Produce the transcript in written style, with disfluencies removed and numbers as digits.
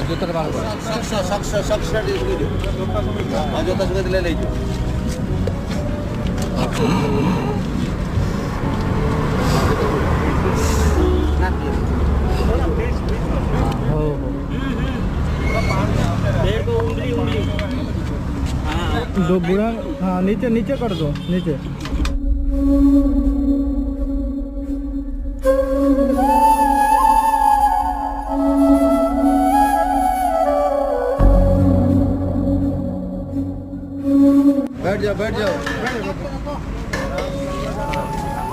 জুতোটা ভালো করে সক্সটা জুতা শুকে দিলে লেই दो बुरा हाँ नीचे नीचे कर दो नीचे